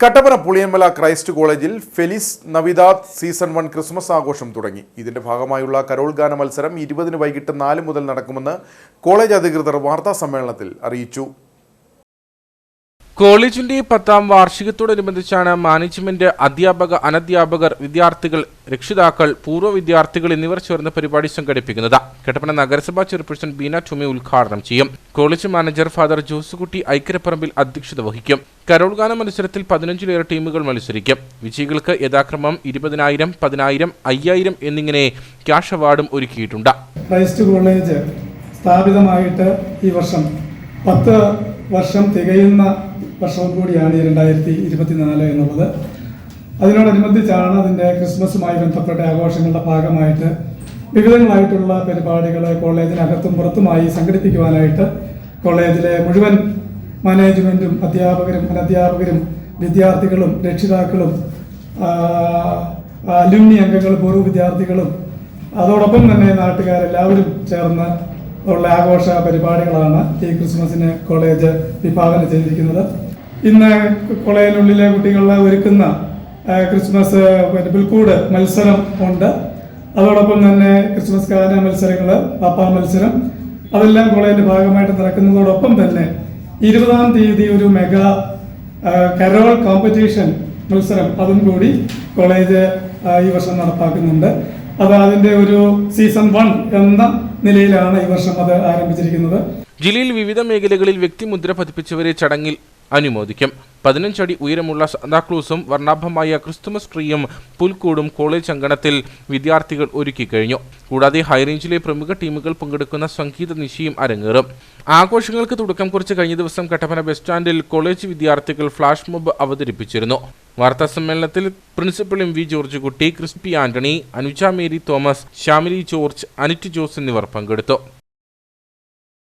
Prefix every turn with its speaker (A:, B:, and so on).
A: Kattappana Puliyanmala Christ കോളേജിൽ Felis നവിദാത് season 1 Christmas ആഘോഷം തുടങ്ങി. ഇതിന്റെ ഭാഗമായുള്ള കരോൾ ഗാന മത്സരം 20-ന് വൈകിട്ട് 4 മുതൽ നടക്കുമെന്ന് കോളേജ് അധികൃതർ വാർത്താ സമ്മേളനത്തിൽ അറിയിച്ചു.
B: കോളേജിന്റെ 10ാം വാർഷികത്തോടനുബന്ധിച്ചാണ് മാനേജ്മെന്റ്, അധ്യാപക, അനധ്യാപകർ, വിദ്യാർത്ഥികൾ, രക്ഷിതാക്കൾ, പൂർവ്വ വിദ്യാർത്ഥികൾ എന്നിവർ ചേർന്ന് പരിപാടി സംഘടിപ്പിക്കുന്നത്. കട്ടപ്പന നഗരസഭാ ചെയർപേഴ്സൺ ബീന ടോമി ഉദ്ഘാടനം ചെയ്യും. College manager father Josekutty Aikkaraparambil അധ്യക്ഷത വഹിക്കും. കരോൾ ഗാന മത്സരത്തിൽ 15-ലേറെ ടീമുകൾ മത്സരിക്കും. വിജയികൾക്ക് യഥാക്രമം 20,000, 10,000, 5,000 എന്നിങ്ങനെ ക്യാഷ് അവാർഡും ഒരുക്കിയിട്ടുണ്ട്.
C: ക്രൈസ്റ്റ് കോളേജ് സ്ഥാപിതമായിട്ട് ഈ വർഷം 10 വർഷം തികയുന്ന വർഷവും കൂടിയാണ് 2024 എന്നുള്ളത്. അതിനോടനുബന്ധിച്ചാണ് അതിൻ്റെ ക്രിസ്മസുമായി ബന്ധപ്പെട്ട ആഘോഷങ്ങളുടെ ഭാഗമായിട്ട് വിവിധങ്ങളായിട്ടുള്ള പരിപാടികൾ കോളേജിനകത്തും പുറത്തുമായി സംഘടിപ്പിക്കുവാനായിട്ട് കോളേജിലെ മുഴുവൻ മാനേജ്മെൻറ്റും, അധ്യാപകരും, അനധ്യാപകരും, വിദ്യാർത്ഥികളും, രക്ഷിതാക്കളും, അലുമിനി അംഗങ്ങളും, പൂർവ്വ വിദ്യാർത്ഥികളും, അതോടൊപ്പം തന്നെ നാട്ടുകാരെല്ലാവരും ചേർന്ന് ഉള്ള ആഘോഷ പരിപാടികളാണ് ഈ ക്രിസ്മസിന് കോളേജ് വിഭാവനം ചെയ്തിരിക്കുന്നത്. ഇന്ന് കോളേജിനുള്ളിലെ കുട്ടികളെ ഒരുക്കുന്ന ക്രിസ്മസ് പുൽക്കൂട് മത്സരം ഉണ്ട്. അതോടൊപ്പം തന്നെ ക്രിസ്മസ് ഗാന മത്സരങ്ങൾ, പാപ്പാ മത്സരം, അതെല്ലാം കോളേജിന്റെ ഭാഗമായിട്ട് നടക്കുന്നതോടൊപ്പം തന്നെ 20-ാം തീയതി ഒരു മെഗാ കരോൾ കോമ്പറ്റീഷൻ മത്സരം അതും കൂടി കോളേജ് ഈ വർഷം നടപ്പാക്കുന്നുണ്ട്. അതിന്റെ ഒരു സീസൺ 1 എന്ന നിലയിലാണ് ഈ വർഷം അത് ആരംഭിച്ചിരിക്കുന്നത്.
B: ജില്ലയിൽ വിവിധ മേഖലകളിൽ വ്യക്തിമുദ്ര പതിപ്പിച്ചവരെ ചടങ്ങിൽ അനുമോദിക്കും. 15 അടി ഉയരമുള്ള സാന്താക്ലൂസും വർണ്ണാഭമായ ക്രിസ്തുമസ് ട്രീയും പുൽക്കൂടും കോളേജ് അങ്കണത്തിൽ വിദ്യാർത്ഥികൾ ഒരുക്കി കഴിഞ്ഞു. കൂടാതെ ഹൈറേഞ്ചിലെ പ്രമുഖ ടീമുകൾ പങ്കെടുക്കുന്ന സംഗീത നിശയും അരങ്ങേറും. ആഘോഷങ്ങൾക്ക് തുടക്കം കുറിച്ച് കഴിഞ്ഞ ദിവസം കട്ടപ്പന ബസ് സ്റ്റാൻഡിൽ കോളേജ് വിദ്യാർത്ഥികൾ ഫ്ലാഷ് മോബ് അവതരിപ്പിച്ചിരുന്നു. വാർത്താ സമ്മേളനത്തിൽ പ്രിൻസിപ്പൽ MV ജോർജ് കുട്ടി, crispy Antony, Anuja Mary Thomas, Shyamili George, Anit Jose എന്നിവർ പങ്കെടുത്തു.